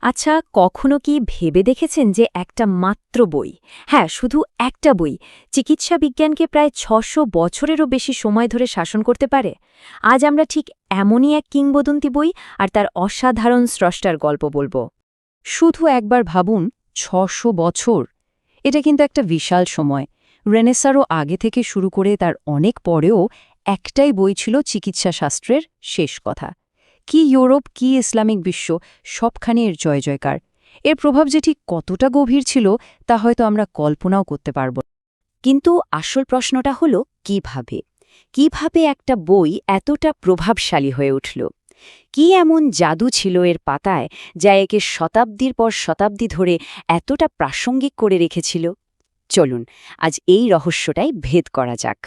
আচ্ছা, কখনো কি ভেবে দেখেছেন যে একটা মাত্র বই, হ্যাঁ শুধু একটা বই, চিকিৎসা বিজ্ঞানকে প্রায় ৬০০ বছরেরও বেশি সময় ধরে শাসন করতে পারে? আজ আমরা ঠিক এমনই এক কিংবদন্তি বই আর তার অসাধারণ স্রষ্টার গল্প বলবো। শুধু একবার ভাবুন, ৬০০ বছর। এটা কিন্তু একটা বিশাল সময়। রেনেসারও আগে থেকে শুরু করে তার অনেক পরেও একটাই বই ছিল চিকিৎসা শাস্ত্রের শেষ কথা। কি ইউরোপ, কি ইসলামিক বিশ্ব, সবখানে এর জয় জয়কার। এর প্রভাব যে ঠিক কতটা গভীর ছিল তা হয়তো আমরা কল্পনাও করতে পারব না। কিন্তু আসল প্রশ্নটা হলো কিভাবে একটা বই এতটা প্রভাবশালী হয়ে উঠল? কি এমন জাদু ছিল এর পাতায় যা একে শতাব্দীর পর শতাব্দী ধরে এতটা প্রাসঙ্গিক করে রেখেছিল? চলুন আজ এই রহস্যটাই ভেদ করা যাক।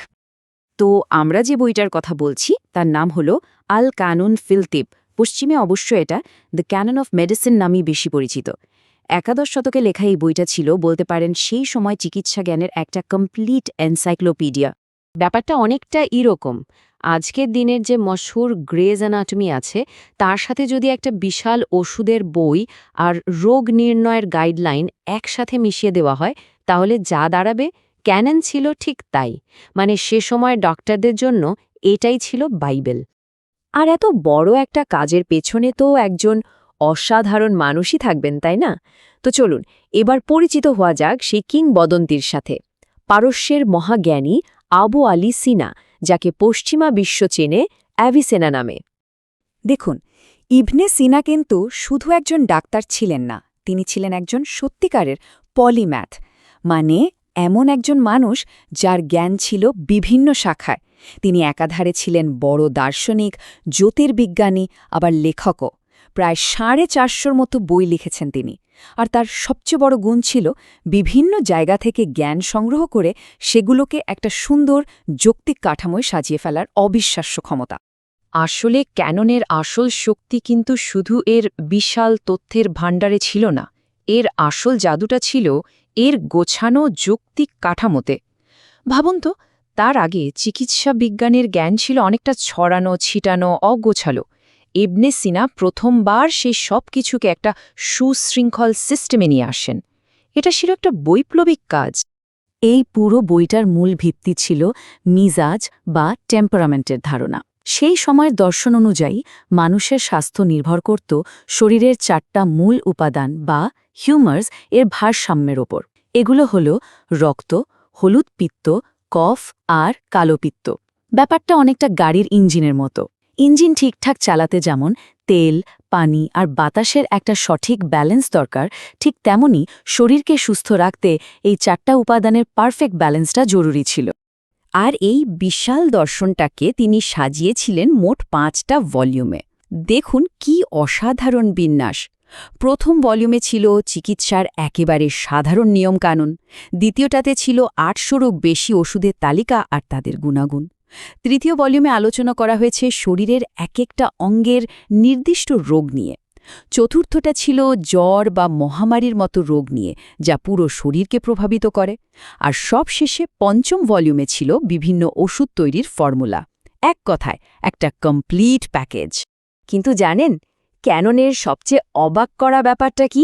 তো আমরা যে বইটার কথা বলছি তার নাম হলো আল কানুন ফিল তিব। পশ্চিমে অবশ্য এটা দ্য ক্যানন অফ মেডিসিন নামই বেশি পরিচিত। একাদশ শতকে লেখা এই বইটা ছিল বলতে পারেন সেই সময় চিকিৎসা জ্ঞানের একটা কমপ্লিট এনসাইক্লোপিডিয়া। ব্যাপারটা অনেকটা এরকম, আজকের দিনের যে মশহুর গ্রেজ অ্যানাটমি আছে তার সাথে যদি একটা বিশাল ওষুধের বই আর রোগ নির্ণয়ের গাইডলাইন একসাথে মিশিয়ে দেওয়া হয়, তাহলে যা দাঁড়াবে ক্যানন ছিল ঠিক তাই। মানে সে সময় ডক্টরদের জন্য এটাই ছিল বাইবেল। আর এত বড় একটা কাজের পেছনে তো একজন অসাধারণ মানুষই থাকবেন, তাই না? তো চলুন এবার পরিচিত হওয়া যাক সেই কিংবদন্তির সাথে, পারস্যের মহাজ্ঞানী আবু আলী সিনা, যাকে পশ্চিমা বিশ্ব চেনে অ্যাভিসেনা নামে। দেখুন, ইবনে সিনা কিন্তু শুধু একজন ডাক্তার ছিলেন না, তিনি ছিলেন একজন সত্যিকারের পলিম্যাথ, মানে এমন একজন মানুষ যার জ্ঞান ছিল বিভিন্ন শাখায়। তিনি একাধারে ছিলেন বড় দার্শনিক, জ্যোতির্বিজ্ঞানী, আবার লেখকও। প্রায় 450 মতো বই লিখেছেন তিনি। আর তার সবচেয়ে বড় গুণ ছিল বিভিন্ন জায়গা থেকে জ্ঞান সংগ্রহ করে সেগুলোকে একটা সুন্দর যৌক্তিক কাঠামোয় সাজিয়ে ফেলার অবিশ্বাস্য ক্ষমতা। আসলে ক্যাননের আসল শক্তি কিন্তু শুধু এর বিশাল তথ্যের ভাণ্ডারে ছিল না, এর আসল জাদুটা ছিল এর গোছানো যৌক্তিক কাঠামোতে। ভাবুন তো, তার আগে চিকিৎসা বিজ্ঞানের জ্ঞান ছিল অনেকটা ছড়ানো ছিটানো, অগোছালো। ইবনে সিনা প্রথমবার সেই সব কিছুকে একটা সুশৃঙ্খল সিস্টেমে নিয়ে আসেন। এটা ছিল একটা বৈপ্লবিক কাজ। এই পুরো বইটার মূল ভিত্তি ছিল মিজাজ বা টেম্পারামেন্টের ধারণা। সেই সময়ের দর্শন অনুযায়ী মানুষের স্বাস্থ্য নির্ভর করত শরীরের 4টা মূল উপাদান বা হিউমার্স এর ভারসাম্যের ওপর। এগুলো হল রক্ত, হলুদ পিত্ত, কফ আর কালো পিত্ত। ব্যাপারটা অনেকটা গাড়ির ইঞ্জিনের মতো। ইঞ্জিন ঠিকঠাক চালাতে যেমন তেল, পানি আর বাতাসের একটা সঠিক ব্যালেন্স দরকার, ঠিক তেমনি শরীরকে সুস্থ রাখতে এই 4টা উপাদানের পারফেক্ট ব্যালেন্সটা জরুরি ছিল। আর এই বিশাল দর্শনটাকে তিনি সাজিয়েছিলেন মোট 5টা ভলিউমে। দেখুন কি অসাধারণ বিন্যাস! প্রথম ভলিউমে ছিল চিকিৎসার একেবারে সাধারণ নিয়মকানুন, দ্বিতীয়টাতে ছিল 800রও বেশি ওষুধের তালিকা আর তাদের গুণাগুণ, তৃতীয় ভলিউমে আলোচনা করা হয়েছে শরীরের এক একটা অঙ্গের নির্দিষ্ট রোগ নিয়ে, চতুর্থটা ছিল জ্বর বা মহামারীর মতো রোগ নিয়ে যা পুরো শরীরকে প্রভাবিত করে, আর সবশেষে পঞ্চম ভলিউমে ছিল বিভিন্ন ওষুধ তৈরির ফর্মুলা। এক কথায় একটা কমপ্লিট প্যাকেজ। কিন্তু জানেন ক্যাননের সবচেয়ে অবাক করা ব্যাপারটা কি?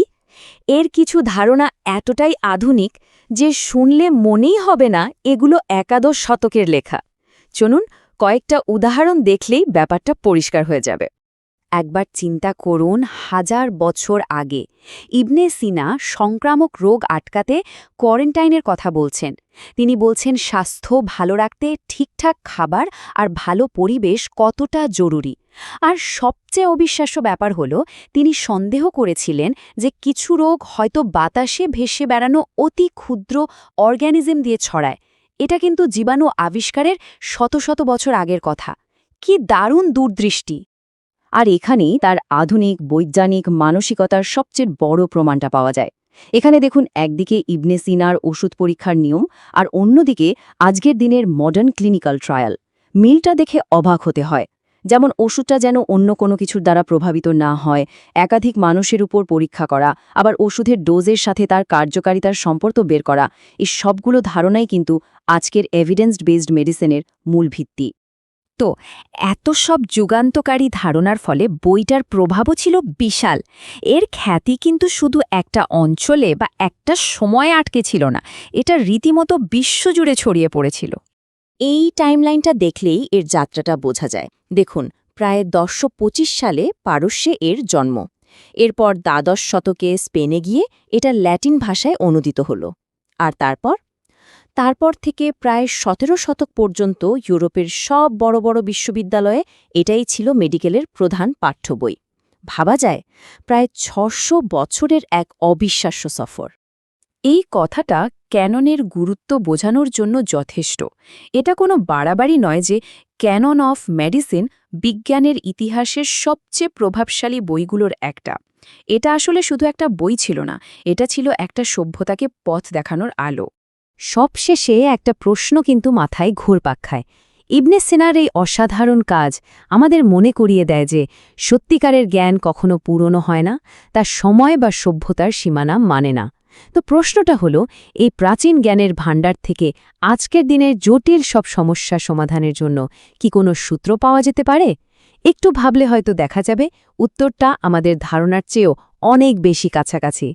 এর কিছু ধারণা এতটাই আধুনিক যে শুনলে মনেই হবে না এগুলো একাদশ শতকের লেখা। চলুন কয়েকটা উদাহরণ দেখলেই ব্যাপারটা পরিষ্কার হয়ে যাবে। একবার চিন্তা করুন, 1000 বছর আগে ইবনে সিনা সংক্রামক রোগ আটকাতে কোয়ারেন্টাইনের কথা বলছেন। তিনি বলছেন স্বাস্থ্য ভালো রাখতে ঠিকঠাক খাবার আর ভালো পরিবেশ কতটা জরুরি। আর সবচেয়ে অবিশ্বাস্য ব্যাপার হলো তিনি সন্দেহ করেছিলেন যে কিছু রোগ হয়তো বাতাসে ভেসে বেড়ানো অতি ক্ষুদ্র অর্গ্যানিজম দিয়ে ছড়ায়। এটা কিন্তু জীবাণু আবিষ্কারের শত শত বছর আগের কথা। কি দারুণ দূরদৃষ্টি! আর এখানেই তার আধুনিক বৈজ্ঞানিক মানসিকতার সবচেয়ে বড় প্রমাণটা পাওয়া যায়। এখানে দেখুন, একদিকে ইবনে সিনার ওষুধ পরীক্ষার নিয়ম আর অন্যদিকে আজকের দিনের মডার্ন ক্লিনিক্যাল ট্রায়াল। মিলটা দেখে অবাক হতে হয়। যেমন ওষুধটা যেন অন্য কোনো কিছুর দ্বারা প্রভাবিত না হয়, একাধিক মানুষের উপর পরীক্ষা করা, আবার ওষুধের ডোজের সাথে তার কার্যকারিতার সম্পর্ক বের করা, এই সবগুলো ধারণাই কিন্তু আজকের এভিডেন্স বেসড মেডিসিনের মূল ভিত্তি। তো এত সব যুগান্তকারী ধারণার ফলে বইটার প্রভাবও ছিল বিশাল। এর খ্যাতি কিন্তু শুধু একটা অঞ্চলে বা একটা সময়ে আটকে ছিল না, এটা রীতিমতো বিশ্বজুড়ে ছড়িয়ে পড়েছিল। এই টাইমলাইনটা দেখলেই এর যাত্রাটা বোঝা যায়। দেখুন, প্রায় 1025 সালে পারস্যে এর জন্ম। এরপর দ্বাদশ শতকে স্পেনে গিয়ে এটা ল্যাটিন ভাষায় অনুদিত হল। আর তারপর থেকে প্রায় 17 শতক পর্যন্ত ইউরোপের সব বড় বড় বিশ্ববিদ্যালয়ে এটাই ছিল মেডিকেলের প্রধান পাঠ্য বই। ভাবা যায়, প্রায় 600 বছরের এক অবিশ্বাস্য সফর। এই কথাটা ক্যাননের গুরুত্ব বোঝানোর জন্য যথেষ্ট। এটা কোনো বাড়াবাড়ি নয় যে ক্যানন অফ মেডিসিন বিজ্ঞানের ইতিহাসের সবচেয়ে প্রভাবশালী বইগুলোর একটা। এটা আসলে শুধু একটা বই ছিল না, এটা ছিল একটা সভ্যতাকে পথ দেখানোর আলো। সবশেষে একটা প্রশ্ন কিন্তু মাথায় ঘুরপাক খায়। ইবনে সিনার এই অসাধারণ কাজ আমাদের মনে করিয়ে দেয় যে সত্যিকারের জ্ঞান কখনো পুরনো হয় না, তা সময় বা সভ্যতার সীমানা মানে না। তো প্রশ্নটা হলো, এই প্রাচীন জ্ঞানের ভাণ্ডার থেকে আজকের দিনের জটিল সব সমস্যা সমাধানের জন্য কি কোনো সূত্র পাওয়া যেতে পারে? একটু ভাবলে হয়তো দেখা যাবে উত্তরটা আমাদের ধারণার চেয়েও অনেক বেশি কাছাকাছি।